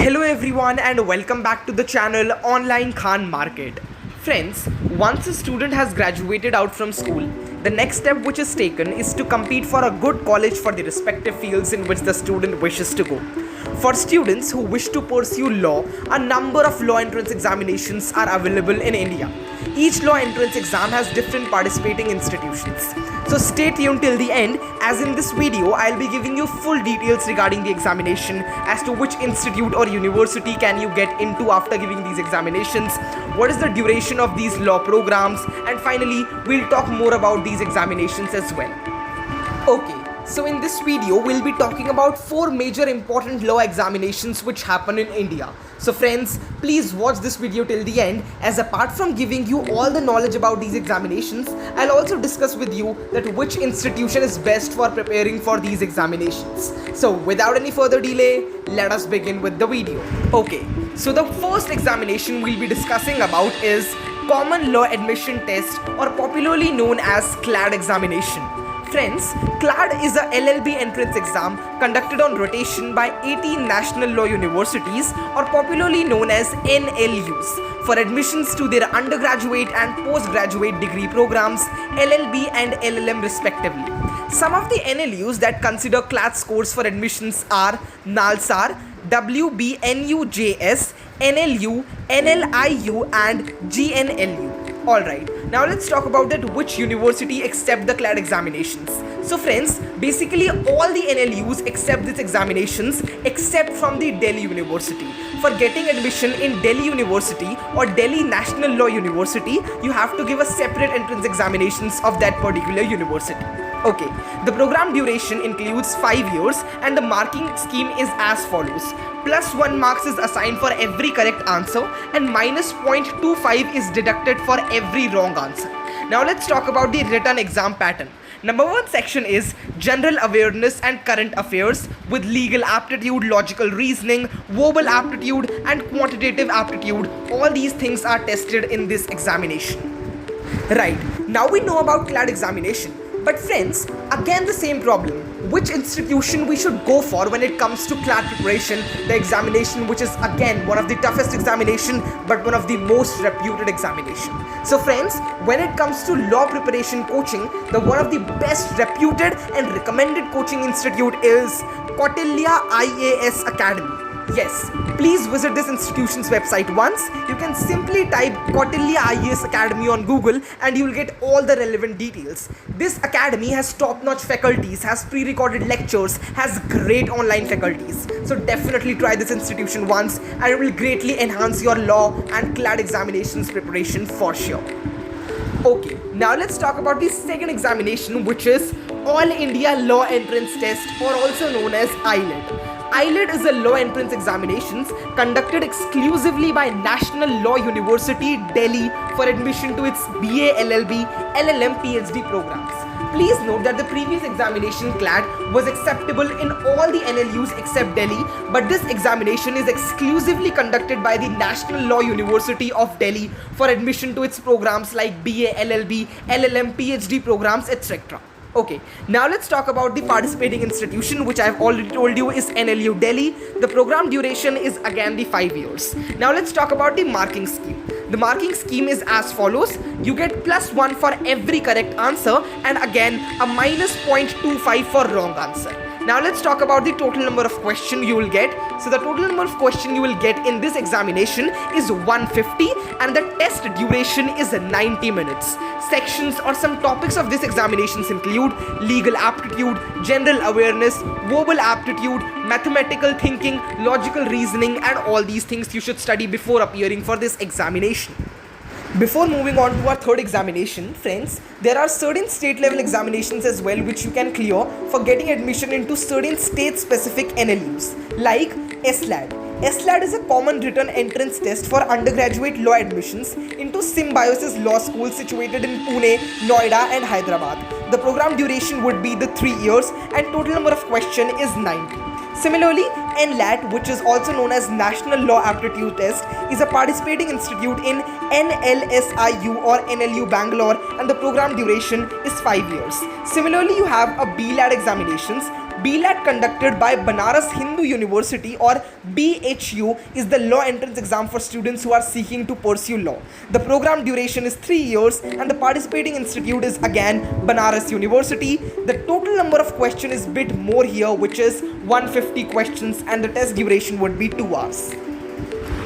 Hello everyone and welcome back to the channel Online Khan Market. Friends, once a student has graduated out from school, the next step which is taken is to compete for a good college for the respective fields in which the student wishes to go. For students who wish to pursue law, a number of law entrance examinations are available in India. Each law entrance exam has different participating institutions. So stay tuned till the end, as in this video I'll be giving you full details regarding the examination as to which institute or university can you get into after giving these examinations, what is the duration of these law programs, and finally we'll talk more about these examinations as well. Okay. So in this video, we'll be talking about 4 major important law examinations which happen in India. So friends, please watch this video till the end, as apart from giving you all the knowledge about these examinations, I'll also discuss with you that which institution is best for preparing for these examinations. So without any further delay, let us begin with the video. Okay, so the first examination we'll be discussing about is Common Law Admission Test, or popularly known as CLAD examination. Friends, CLAD is a LLB entrance exam conducted on rotation by 18 national law universities, or popularly known as NLUs, for admissions to their undergraduate and postgraduate degree programs, LLB and LLM respectively. Some of the NLUs that consider CLAD scores for admissions are NALSAR, WBNUJS, NLU, NLIU and GNLU. Alright, now let's talk about that which university accept the CLAD examinations. So friends, basically all the NLUs accept these examinations except from the Delhi University. For getting admission in Delhi University or Delhi National Law University, you have to give a separate entrance examinations of that particular university. Okay, the program duration includes 5 years and the marking scheme is as follows. +1 marks is assigned for every correct answer and -0.25 is deducted for every wrong answer. Now let's talk about the written exam pattern. Number 1 section is general awareness and current affairs with legal aptitude, logical reasoning, verbal aptitude and quantitative aptitude. All these things are tested in this examination. Right, now we know about CLAD examination. But friends, again the same problem. Which institution we should go for when it comes to CLAD preparation, the examination which is again one of the toughest examination but one of the most reputed examination. So friends, when it comes to law preparation coaching, the one of the best reputed and recommended coaching institute is Kautilya IAS Academy. Yes, please visit this institution's website once. You can simply type Kautilya IAS Academy on Google and you will get all the relevant details. This academy has top-notch faculties, has pre-recorded lectures, has great online faculties. So definitely try this institution once and it will greatly enhance your law and CLAD examinations preparation for sure. Okay, now let's talk about the second examination, which is All India Law Entrance Test, or also known as ILET. ILET is a law entrance examinations conducted exclusively by National Law University, Delhi for admission to its BA, LLB, LLM, PhD programs. Please note that the previous examination CLAD was acceptable in all the NLUs except Delhi, but this examination is exclusively conducted by the National Law University of Delhi for admission to its programs like BA, LLB, LLM, PhD programs, etc. Okay, now let's talk about the participating institution, which I've already told you is NLU Delhi. The program duration is again the 5 years. Now let's talk about the marking scheme. The marking scheme is as follows. You get +1 for every correct answer and again a -0.25 for wrong answer. Now let's talk about the total number of questions you will get. So the total number of questions you will get in this examination is 150 and the test duration is 90 minutes. Sections or some topics of this examinations include legal aptitude, general awareness, verbal aptitude, mathematical thinking, logical reasoning, and all these things you should study before appearing for this examination. Before moving on to our third examination, friends, there are certain state level examinations as well which you can clear for getting admission into certain state specific NLUs, like SLAD. SLAD is a common written entrance test for undergraduate law admissions into Symbiosis Law School situated in Pune, Noida and Hyderabad. The program duration would be the 3 years and total number of questions is 90. Similarly, NLAT, which is also known as National Law Aptitude Test, is a participating institute in NLSIU or NLU Bangalore and the program duration is 5 years. Similarly, you have a BLAD examinations, BLAT conducted by Banaras Hindu University or BHU is the law entrance exam for students who are seeking to pursue law. The program duration is 3 years and the participating institute is again Banaras University. The total number of questions is bit more here, which is 150 questions, and the test duration would be 2 hours.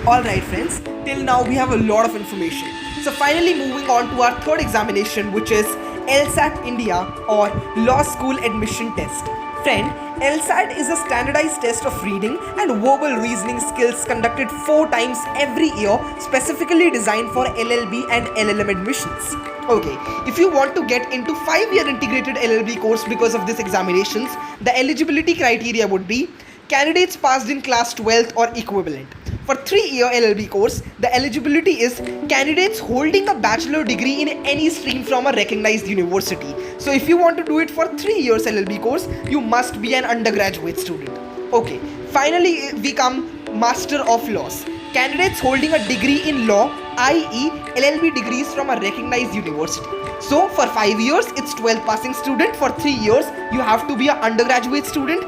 Alright friends, till now we have a lot of information. So finally moving on to our third examination, which is LSAT India or Law School Admission Test. Friend, LSAT is a standardized test of reading and verbal reasoning skills conducted 4 times every year, specifically designed for LLB and LLM admissions. Okay, if you want to get into 5-year integrated LLB course because of these examinations, the eligibility criteria would be candidates passed in class 12th or equivalent. For 3-year LLB course, the eligibility is candidates holding a bachelor degree in any stream from a recognized university. So if you want to do it for 3 years LLB course, you must be an undergraduate student. Okay, finally we come Master of Laws. Candidates holding a degree in law, i.e. LLB degrees from a recognized university. So for 5 years, it's 12th passing student. For 3 years, you have to be an undergraduate student,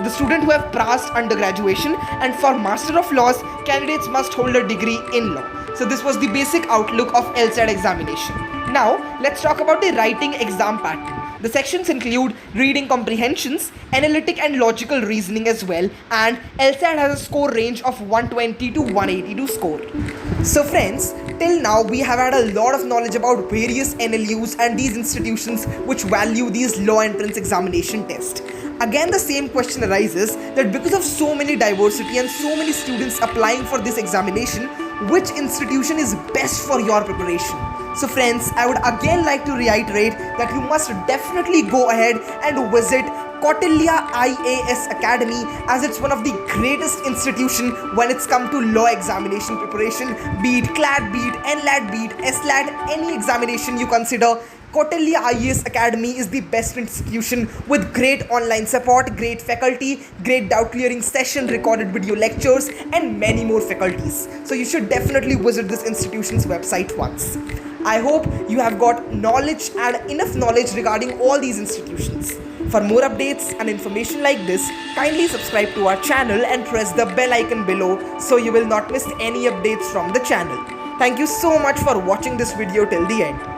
the student who have passed undergraduation, and for Master of Laws, candidates must hold a degree in law. So this was the basic outlook of LSAT examination. Now, let's talk about the writing exam pattern. The sections include reading comprehensions, analytic and logical reasoning as well, and LSAT has a score range of 120 to 182 score. So friends, till now we have had a lot of knowledge about various NLUs and these institutions which value these law entrance examination tests. Again, the same question arises that because of so many diversity and so many students applying for this examination, which institution is best for your preparation? So friends, I would again like to reiterate that you must definitely go ahead and visit Kautilya IAS Academy, as it's one of the greatest institution when it's come to law examination preparation, be it CLAT, be it NLAT, be it SLAT, any examination you consider. Kautilya IAS Academy is the best institution with great online support, great faculty, great doubt clearing session, recorded video lectures, and many more faculties. So you should definitely visit this institution's website once. I hope you have got knowledge and enough knowledge regarding all these institutions. For more updates and information like this, kindly subscribe to our channel and press the bell icon below so you will not miss any updates from the channel. Thank you so much for watching this video till the end.